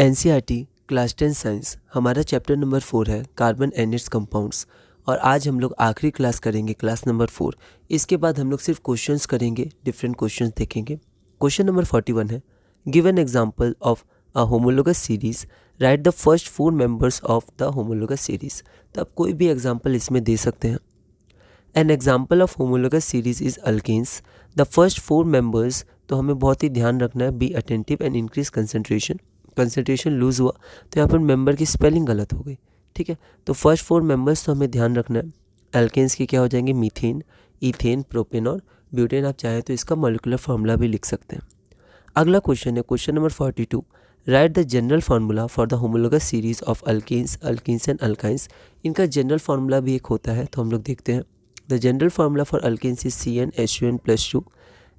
NCERT class 10 science हमारा chapter number 4 है carbon and it's compounds. और आज हम लोग आखिरी क्लास करेंगे, क्लास नंबर 4। इसके बाद हम लोग सिर्फ क्वेश्चंस करेंगे, डिफरेंट क्वेश्चंस देखेंगे। क्वेश्चन नंबर 41 है, give an example of a homologous series, write the first 4 members of the homologous series. तो आप कोई भी एग्जाम्पल इसमें दे सकते हैं। An example of homologous series is alkanes, the first 4 members. तो हमें बहुत ही ध्यान रखना है, be attentive and increase concentration lose हुआ तो यहाँ पर मेंबर की स्पेलिंग गलत हो गई। ठीक है, तो फर्स्ट 4 मेंबर्स तो हमें ध्यान रखना है। एल्केन्स के क्या हो जाएंगे, मीथेन, इथेन, प्रोपेन और ब्यूटेन। आप चाहें तो इसका मॉलिक्यूलर फार्मूला भी लिख सकते हैं। अगला क्वेश्चन है question number 42, right the general formula for the homologous series of alkenes and alkynes. इनका जनरल फार्मूला भी एक होता है, तो हम लोग देखते हैं। The general formula for alkenes is CnH2n+2।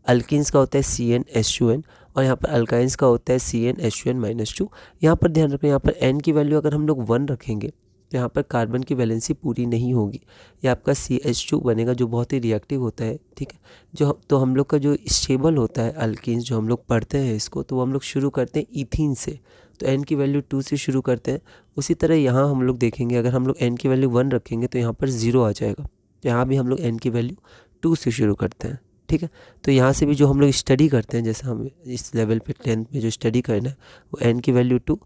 Alkenes का होता है CnH2n और यहाँ पर अल्काइंस का होता है CnH2n-2। यहाँ पर ध्यान रखें, यहाँ पर n की वैल्यू अगर हम लोग 1 रखेंगे तो यहाँ पर कार्बन की वैलेंसी पूरी नहीं होगी। ये आपका CH2 बनेगा जो बहुत ही रिएक्टिव होता है। ठीक है, तो हम लोग का जो स्टेबल होता है अल्कीन्स, जो हम लोग पढ़ते हैं इसको, तो वो हम लोग शुरू करते हैं इथीन से, तो n की वैल्यू 2 से शुरू करते हैं। उसी तरह यहाँ हम लोग देखेंगे, अगर हम लोग n की वैल्यू 1 रखेंगे तो यहाँ पर 0 आ जाएगा। तो यहाँ भी हम लोग n की वैल्यू 2 से शुरू करते हैं। ठीक है, तो यहाँ से भी जो हम लोग स्टडी करते हैं, जैसे हम इस लेवल पे 10th में जो स्टडी करना है वो n की वैल्यू 2,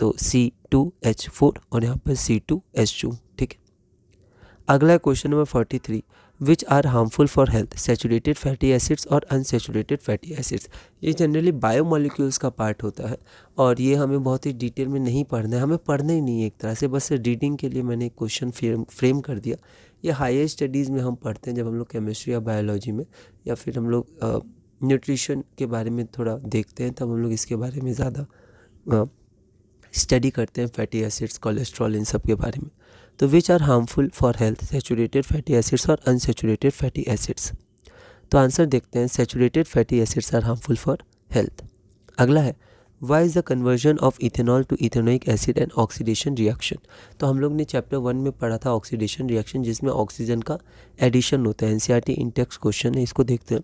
तो C2H4 और यहाँ पर C2H2। ठीक है, अगला है question number 43, which are harmful for health, saturated fatty acids और अनसैचुरेटेड फैटी एसिड्स। ये जनरली बायोमोलिक्यूल्स का पार्ट होता है और ये हमें बहुत ही डिटेल में नहीं पढ़ना है, हमें पढ़ना ही नहीं है एक तरह से, बस रीडिंग के लिए मैंने क्वेश्चन फ्रेम कर दिया। ये हायर स्टडीज़ में हम पढ़ते हैं, जब हम लोग केमिस्ट्री या बायोलॉजी में या फिर हम लोग न्यूट्रिशन के बारे में थोड़ा देखते हैं, तब हम लोग इसके बारे में ज़्यादा स्टडी करते हैं, फैटी एसिड्स, कोलेस्ट्रॉल, इन सब के बारे में। तो which are harmful for health, saturated fatty acids और अनसैचुरेटेड फैटी एसिड्स। तो आंसर देखते हैं, saturated fatty acids are harmful for health. अगला है, why is the conversion of ethanol to ethanoic acid and oxidation reaction. तो हम लोग ने चैप्टर 1 में पढ़ा था ऑक्सीडेशन रिएक्शन, जिसमें ऑक्सीजन का एडिशन होता है। एनसीईआरटी इन टेक्स्ट क्वेश्चन है, इसको देखते हैं।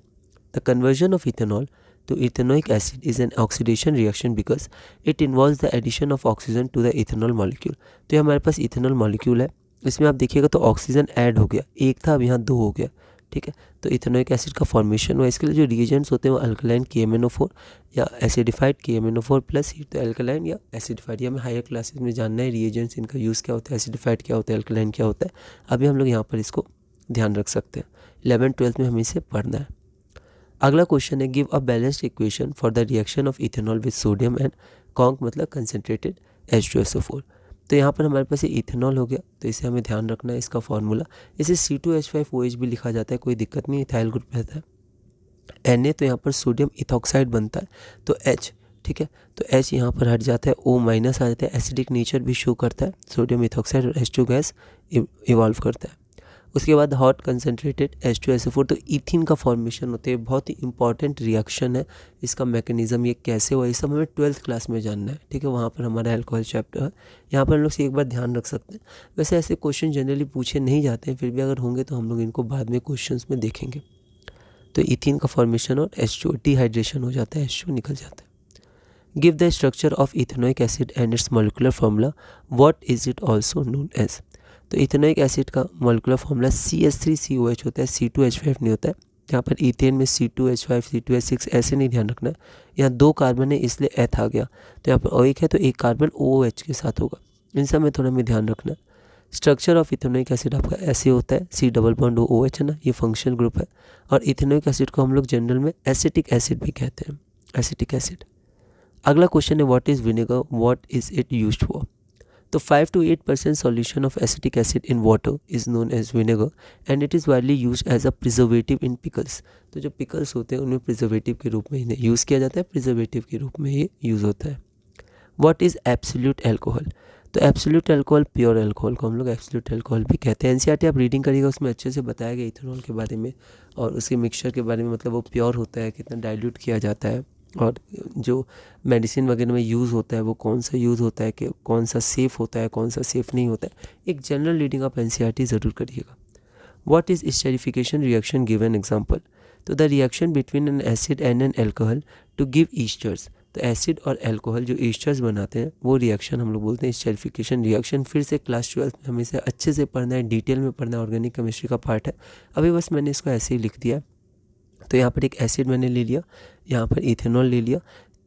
The conversion of ethanol to ethanoic acid is an oxidation reaction because it involves the addition of oxygen to the ethanol molecule। तो ये हमारे पास इथेनॉल मॉलिक्यूल है, इसमें आप देखिएगा तो ऑक्सीजन ऐड हो गया, एक था अब यहाँ 2 हो गया। ठीक है, तो इथेनोइक एसिड का फॉर्मेशन हुआ। इसके लिए जो रिएजेंट्स होते हैं वो अल्कलाइन KMnO4 या एसिडिफाइड KMnO4 प्लस हीट, तो अल्कलाइन या एसिडिफाइड। ये हमें हायर क्लासेस में जानना है, रिएजेंट्स इनका यूज़ क्या होता है, एसिडिफाइड क्या होता है, अल्कलाइन क्या होता है। अभी हम लोग यहाँ पर इसको ध्यान रख सकते हैं, 11th-12th में हमें इसे पढ़ना है। अगला क्वेश्चन है, give a balanced equation for the reaction of ethanol with sodium and conc, मतलब कंसनट्रेटेड H2SO4। तो यहाँ पर हमारे पास ये इथेनॉल हो गया, तो इसे हमें ध्यान रखना है, इसका फॉर्मूला। इसे C2H5OH भी लिखा जाता है, कोई दिक्कत नहीं, इथाइल ग्रुप रहता है। Na तो यहाँ पर सोडियम इथॉक्साइड बनता है, तो H। ठीक है, तो H यहाँ पर हट जाता है, O- आ जाता है, एसिडिक नेचर भी शो करता है, सोडियम इथॉक्साइड और H2 गैस इवॉल्व करता है। उसके बाद हॉट कंसनट्रेटेड H2SO4, तो इथिन का फॉर्मेशन होते हैं, बहुत ही इंपॉर्टेंट रिएक्शन है। इसका मैकेनिज्म ये कैसे हुआ, ये सब हमें 12th क्लास में जानना है। ठीक है, वहाँ पर हमारा अल्कोहल चैप्टर है, यहाँ पर हम लोग से एक बार ध्यान रख सकते हैं। वैसे ऐसे क्वेश्चन जनरली पूछे नहीं जाते हैं, फिर भी अगर होंगे तो हम लोग इनको बाद में क्वेश्चन में देखेंगे। तो इथिन का फॉर्मेशन और H2 डिहाइड्रेशन हो जाता है, H2 निकल जाता है। Give the structure of ethanoic acid and its molecular formula, what is it also known as. तो इथेनोइक एसिड का मॉलिक्यूलर फार्मूला CH3COH होता है, C2H5 नहीं होता है। यहाँ पर इथेन में C2H5, C2H6 ऐसे नहीं ध्यान रखना है। यहाँ 2 कार्बन है इसलिए एथ आ गया, तो यहाँ पर O1 है तो एक कार्बन OH के साथ होगा। इन सब में थोड़ा हमें ध्यान रखना है। स्ट्रक्चर ऑफ इथेनोइक एसिड आपका ऐसे होता है, C डबल बॉन्ड OH है ना, ये फंक्शनल ग्रुप है। और इथेनोइक एसिड को हम लोग जनरल में एसिटिक एसिड भी कहते हैं, एसिटिक एसिड। अगला क्वेश्चन है, what is vinegar, what is it used for. तो 5 to 8% solution of acetic acid in water is known as vinegar and it is widely used as a preservative in pickles। तो जो pickles होते हैं उनमें preservative के रूप में इन्हें यूज़ किया जाता है, प्रिजर्वेटिव के रूप में ये यूज़ होता है। What is absolute alcohol। तो एब्सोल्यूट अल्कोहल, प्योर अल्कोहल को हम लोग एब्सोल्यूट अल्कोहल भी कहते हैं। एनसीईआरटी आप रीडिंग करिएगा, उसमें अच्छे से बताया गया इथेनॉल के बारे में और उसके मिक्सचर के बारे में, मतलब वो प्योर होता है, कितना डाइल्यूट किया जाता है और जो मेडिसिन वगैरह में यूज़ होता है वो कौन सा यूज़ होता है, कि कौन सा सेफ़ होता है, कौन सा सेफ़ नहीं होता है। एक जनरल रीडिंग आप एनसीईआरटी ज़रूर करिएगा। What is esterification reaction, give an example. तो the reaction between an acid and an alcohol to give esters. तो एसिड और अल्कोहल जो ईस्टर्स बनाते हैं वो रिएक्शन हम लोग बोलते हैं स्टेरिफिकेशन रिएक्शन। फिर से क्लास 12 में हमें इसे अच्छे से पढ़ना है, डिटेल में पढ़ना है, ऑर्गेनिक केमिस्ट्री का पार्ट है। अभी बस मैंने इसको ऐसे ही लिख दिया। तो यहाँ पर एक एसिड मैंने ले लिया, यहाँ पर इथेनॉल ले लिया।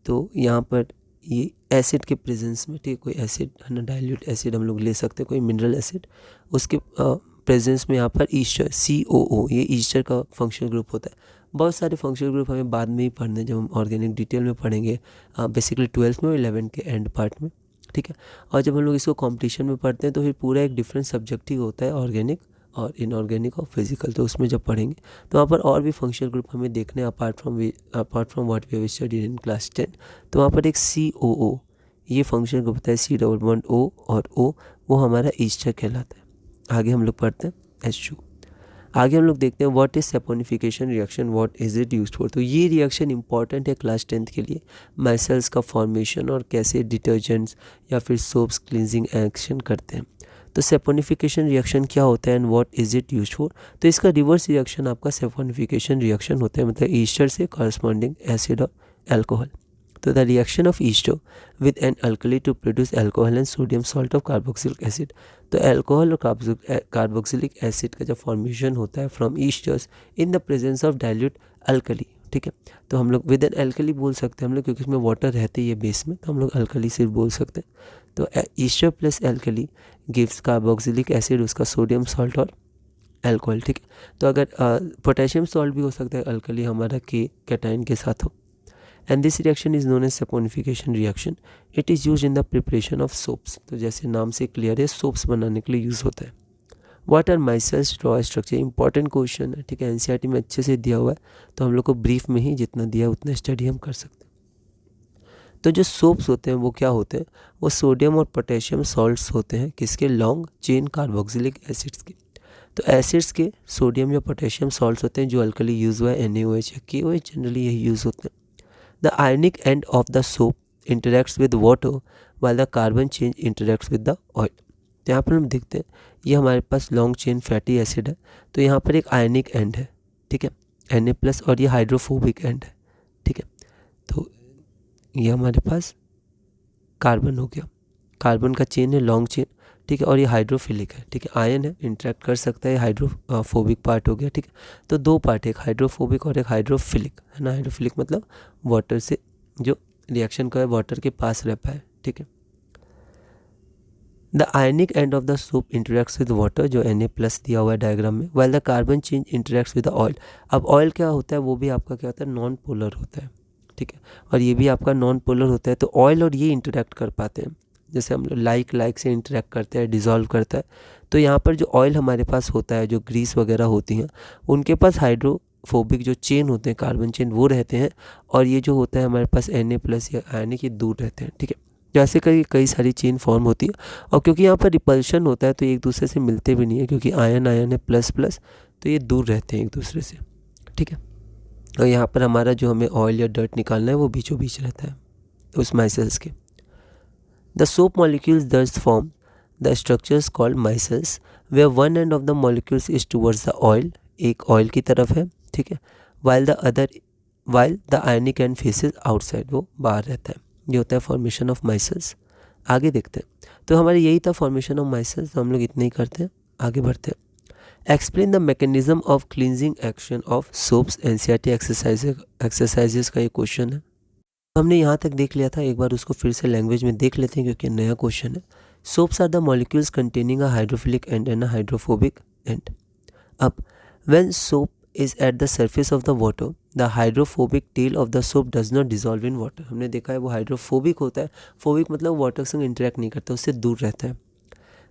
तो यहाँ पर ये एसिड के प्रेजेंस में, ठीक है, कोई एसिड है ना, डाइल्यूट एसिड हम लोग ले सकते हैं, कोई मिनरल एसिड, उसके प्रेजेंस में यहाँ पर ईस्टर COO, ये ईस्टर का फंक्शनल ग्रुप होता है। बहुत सारे फंक्शनल ग्रुप हमें बाद में ही पढ़ने, जब हम ऑर्गेनिक डिटेल में पढ़ेंगे, बेसिकली 12th में और 11th के एंड पार्ट में, ठीक है। और जब हम लोग इसको कॉम्पिटिशन में पढ़ते हैं तो फिर पूरा एक डिफरेंट सब्जेक्ट ही होता है, ऑर्गेनिक और इनऑर्गेनिक और फिजिकल। तो उसमें जब पढ़ेंगे तो वहाँ पर और भी फंक्शनल ग्रुप हमें देखने हैं apart from what we have studied in class 10। तो वहाँ पर एक COO, ये फंक्शनल ग्रुप होता है, C++O और O, वो हमारा ईस्टर कहलाता है। आगे हम लोग पढ़ते हैं H2। आगे हम लोग देखते हैं what is saponification reaction, what is it used for. तो ये रिएक्शन इंपॉर्टेंट है क्लास 10th के लिए, माइसेल्स का फॉर्मेशन और कैसे डिटर्जेंट्स या फिर सोप्स क्लींजिंग एक्शन करते हैं। तो सैपोनिफिकेशन रिएक्शन क्या होता है and what is it used for. तो इसका रिवर्स रिएक्शन आपका सैपोनिफिकेशन रिएक्शन होता है, मतलब ईस्टर से कॉरस्पॉन्डिंग एसिड और अल्कोहल। तो the reaction of ester with an alkali to produce alcohol and sodium salt of carboxylic acid. तो अल्कोहल और कार्बोक्सिलिक एसिड का जब फॉर्मेशन होता है from esters in the presence of dilute alkali, ठीक है। तो हम लोग विद एन अल्कली बोल सकते हैं हम लोग, क्योंकि इसमें वाटर रहती है बेस में, तो हम लोग अल्कली सिर्फ बोल सकते हैं। तो Easter plus alkali gives carboxylic acid, उसका सोडियम सॉल्ट और अल्कोहल, ठीक है। तो अगर पोटेशियम सॉल्ट भी हो सकता है अल्कली हमारा के कैटाइन के साथ हो। And this reaction is known as saponification reaction. It is use in the preparation of soaps. तो जैसे नाम से क्लियर है, सोप्स बनाने के लिए यूज़ होता है। What are micelles draw structure, important question है, ठीक है, NCERT में अच्छे से दिया हुआ है, तो हम लोग को ब्रीफ में ही जितना दिया है उतना स्टडी हम कर सकते हैं। तो जो सोप्स होते हैं वो क्या होते हैं, वो सोडियम और पोटेशियम सॉल्ट्स होते हैं, किसके, लॉन्ग चेन कार्बोक्सिलिक एसिड्स के। तो एसिड्स के सोडियम या पोटेशियम सॉल्ट्स होते हैं, जो अल्कली यूज हुआ है NaOH या KOH, जनरली यही यूज़ होते हैं। The ionic end of the soap interacts with water while the carbon chain interacts with the oil। तो यहाँ पर हम देखते हैं ये हमारे पास लॉन्ग चेन फैटी एसिड है, तो यहाँ पर एक आयनिक एंड है, ठीक है, Na+, और ये हाइड्रोफोबिक एंड है, ठीक है। तो ये हमारे पास कार्बन हो गया, कार्बन का चेन है लॉन्ग चेन, ठीक है, और ये हाइड्रोफिलिक है, ठीक है, आयन है, इंटरेक्ट कर सकता है, हाइड्रोफोबिक पार्ट हो गया, ठीक है। तो दो पार्ट है, एक हाइड्रोफोबिक और एक हाइड्रोफिलिक, है ना। हाइड्रोफिलिक मतलब वाटर से जो रिएक्शन का है वाटर के पास रह पाए, ठीक है। The ionic end of the soap interacts with water, जो Na+ दिया हुआ है डायग्राम में, while the carbon change interacts with the oil. अब ऑयल क्या होता है, वो भी आपका क्या होता है, नॉन पोलर होता है, ठीक है, और ये भी आपका नॉन पोलर होता है। तो ऑयल और ये इंटरेक्ट कर पाते हैं, जैसे हम लोग लाइक से इंटरेक्ट करते हैं, डिज़ोल्व करता है। तो यहाँ पर जो ऑयल हमारे पास होता है, जो ग्रीस वगैरह होती हैं, उनके पास हाइड्रोफोबिक जो चेन होते हैं, कार्बन चेन, वो रहते हैं, और ये जो होता है हमारे पास Na+ या आयनिक, ये दूर रहते हैं, ठीक है। जैसे कई सारी चेन फॉर्म होती है, और क्योंकि यहाँ पर रिपल्शन होता है तो एक दूसरे से मिलते भी नहीं है, क्योंकि आयन है ++, तो ये दूर रहते हैं एक दूसरे से, ठीक है। और यहाँ पर हमारा जो हमें ऑयल या डर्ट निकालना है वो बीचों बीच रहता है उस माइसेल्स के। The soap molecules thus form the structures called micelles, where one end of the molecules is towards the oil, एक ऑयल की तरफ है, ठीक है, while the ionic end faces outside, वो बाहर रहता है। ये होता है फॉर्मेशन ऑफ माइसेल्स। आगे देखते हैं, तो हमारे यही था फॉर्मेशन ऑफ माइसेल्स, तो हम लोग इतना ही करते हैं, आगे बढ़ते हैं। Explain the mechanism of cleansing action of soaps, NCERT exercises का ये क्वेश्चन है। हमने यहाँ तक देख लिया था, एक बार उसको फिर से लैंग्वेज में देख लेते हैं क्योंकि नया क्वेश्चन है। Soaps are the molecules containing a hydrophilic end and a hydrophobic end. अब when soap is at the surface of the water, the hydrophobic tail of the soap does not dissolve in water. हमने देखा है वो hydrophobic होता है, phobic मतलब water से interact नहीं करता, उससे दूर रहता है।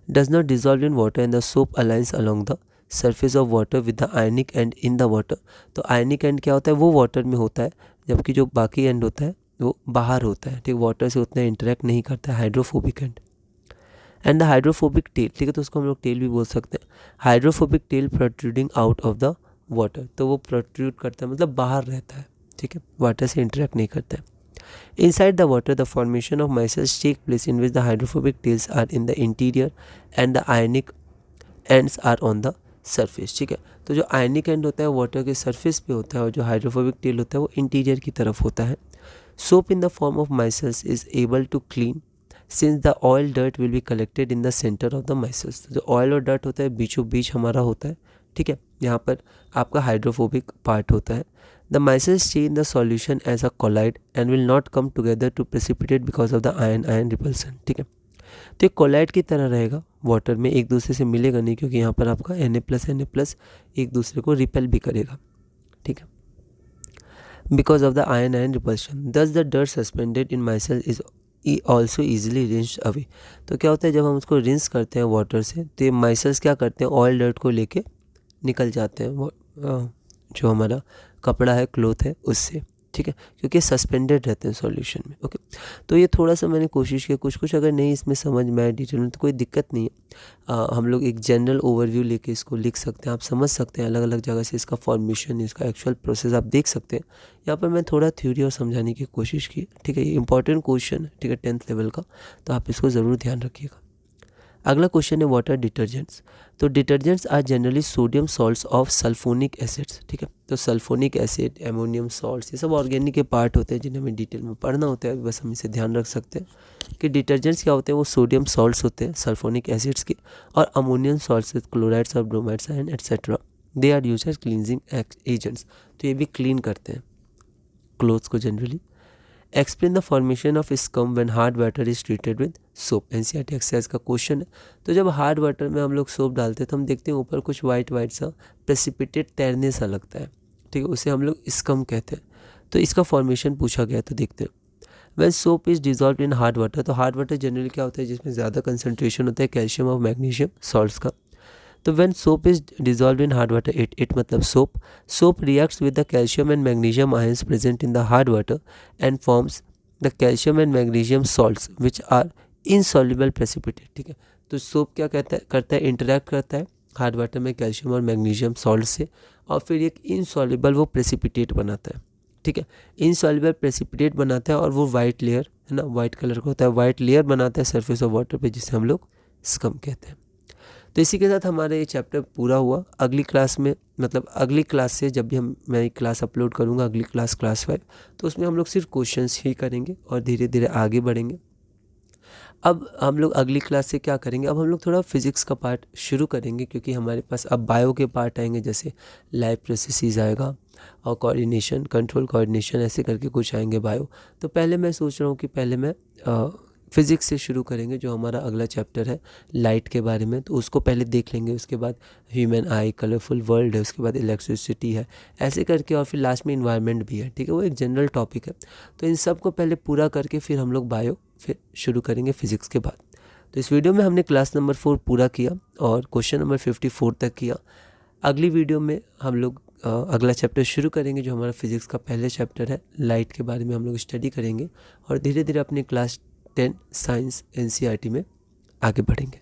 Does not dissolve in water and the soap aligns along the surface of water with the ionic end in the water. तो आयनिक एंड क्या होता है, वो वाटर में होता है, जबकि जो बाकी एंड होता है वो बाहर होता है, ठीक, वाटर से उतना इंटरेक्ट नहीं करता है, hydrophobic and the hydrophobic tell, ठीक है, तो उसको हम लोग टेल भी बोल सकते हैं। Hydrophobic tell protruding out of the water, तो वो प्रोट्रूड करता है मतलब बाहर रहता है, ठीक है, वाटर से इंटरेक्ट नहीं करता है। Inside the water the formation of micelles take place in which the hydrophobic tails are in the interior and the ionic ends are on the surface, ठीक है। तो जो आयनिक एंड होता है वाटर के सरफेस पे होता है, और जो हाइड्रोफोबिक टेल होता है वो इंटीरियर की तरफ होता है। Soap in the form of micelles is able to clean since the oil dirt will be collected in the center of the micelles. जो oil और dirt होता है बीचों बीच हमारा होता है, ठीक है, यहाँ पर आपका हाइड्रोफोबिक पार्ट होता है. The micelles stay in the solution as a colloid and will not come together to precipitate because of the ion-ion repulsion. ठीक है, तो एक कोलाइड की तरह रहेगा, वाटर में एक दूसरे से मिलेगा नहीं क्योंकि यहाँ पर आपका Na+Na+ एक दूसरे को रिपेल भी करेगा. ठीक है, because of the ion-ion repulsion. Thus the dirt suspended in micelle is also easily rinsed away. तो क्या होता है जब हम उसको रिंस करते हैं वाटर से तो ये माइसेल्स क्या करते हैं, ऑयल डर्ट को लेके निकल जाते हैं, वो जो हमारा कपड़ा है, क्लोथ है, उससे. ठीक है, क्योंकि सस्पेंडेड रहते हैं सॉल्यूशन में. ओके, तो ये थोड़ा सा मैंने कोशिश की, कुछ अगर नहीं इसमें समझ में आए डिटेल में तो कोई दिक्कत नहीं है. हम लोग एक जनरल ओवरव्यू लेके इसको लिख सकते हैं, आप समझ सकते हैं अलग अलग जगह से इसका फॉर्मेशन, इसका एक्चुअल प्रोसेस आप देख सकते हैं. यहाँ पर मैं थोड़ा थ्योरी और समझाने की कोशिश की. ठीक है, ये इंपॉर्टेंट क्वेश्चन है, ठीक है, 10th लेवल का, तो आप इसको ज़रूर ध्यान रखिएगा. अगला क्वेश्चन है वाटर डिटर्जेंट्स. तो detergents are generally sodium salts of sulphonic acids. ठीक है, तो सल्फोनिक एसिड, एमोनियम सॉल्ट्स, ये सब ऑर्गेनिक के पार्ट होते हैं जिन्हें हमें डिटेल में पढ़ना होता है. बस हम इसे ध्यान रख सकते हैं कि डिटर्जेंट्स क्या होते हैं, वो सोडियम सॉल्ट्स होते हैं सल्फोनिक एसिड्स के, और अमोनियम सॉल्ट्स विद क्लोराइड्स और bromides and etcetera. They are used as cleansing agents. तो ये भी क्लीन करते हैं क्लोथ्स को generally. Explain the formation of scum when hard water is treated with soap. NCERT exercise का क्वेश्चन है. तो जब हार्ड वाटर में हम लोग सोप डालते हैं तो हम देखते हैं ऊपर कुछ वाइट सा प्रेसिपिटेट तैरने सा लगता है. ठीक है, उसे हम लोग स्कम कहते हैं. तो इसका फॉर्मेशन पूछा गया, तो देखते हैं. When soap is dissolve in hard water, तो हार्ड वाटर जनरली क्या होता है जिसमें ज़्यादा कंसनट्रेशन होता है कैल्शियम और मैग्नीशियम सॉल्ट्स का. तो when soap is dissolve in hard water, it मतलब soap reacts with the calcium and magnesium ions present in the hard water and forms the calcium and magnesium salts which are insoluble precipitate. ठीक है, तो soap क्या करता है interact करता है hard water में कैल्शियम और मैग्नीशियम सॉल्ट से, और फिर एक इनसॉल्युबल वो प्रेसिपिटेट बनाता है. ठीक है, इनसॉल्युबल प्रेसिपिटेट बनाता है और वो वाइट लेयर है ना, वाइट कलर का होता है, वाइट लेयर बनाता है सरफेस ऑफ वाटर पे, जिसे हम लोग स्कम कहते हैं. तो इसी के साथ हमारा ये चैप्टर पूरा हुआ. अगली क्लास में, मतलब अगली क्लास से जब भी मैं एक क्लास अपलोड करूँगा, अगली क्लास 5, तो उसमें हम लोग सिर्फ क्वेश्चंस ही करेंगे और धीरे धीरे आगे बढ़ेंगे. अब हम लोग अगली क्लास से क्या करेंगे, अब हम लोग थोड़ा फिजिक्स का पार्ट शुरू करेंगे, क्योंकि हमारे पास अब बायो के पार्ट आएंगे, जैसे लाइव प्रोसेसेस आएगा और कोऑर्डिनेशन, कंट्रोल कोऑर्डिनेशन, ऐसे करके कुछ आएंगे बायो. तो पहले मैं सोच रहा हूँ कि पहले मैं फिज़िक्स से शुरू करेंगे, जो हमारा अगला चैप्टर है लाइट के बारे में, तो उसको पहले देख लेंगे. उसके बाद ह्यूमन आई, कलरफुल वर्ल्ड है, उसके बाद इलेक्ट्रिसिटी है, ऐसे करके, और फिर लास्ट में इन्वायरमेंट भी है. ठीक है, वो एक जनरल टॉपिक है. तो इन सब को पहले पूरा करके फिर हम लोग बायो फिर शुरू करेंगे फिज़िक्स के बाद. तो इस वीडियो में हमने क्लास नंबर 4 पूरा किया और क्वेश्चन नंबर 54 तक किया. अगली वीडियो में हम लोग अगला चैप्टर शुरू करेंगे, जो हमारा फिज़िक्स का पहले चैप्टर है, लाइट के बारे में हम लोग स्टडी करेंगे और धीरे धीरे अपने क्लास 10 साइंस एनसीईआरटी में आगे बढ़ेंगे.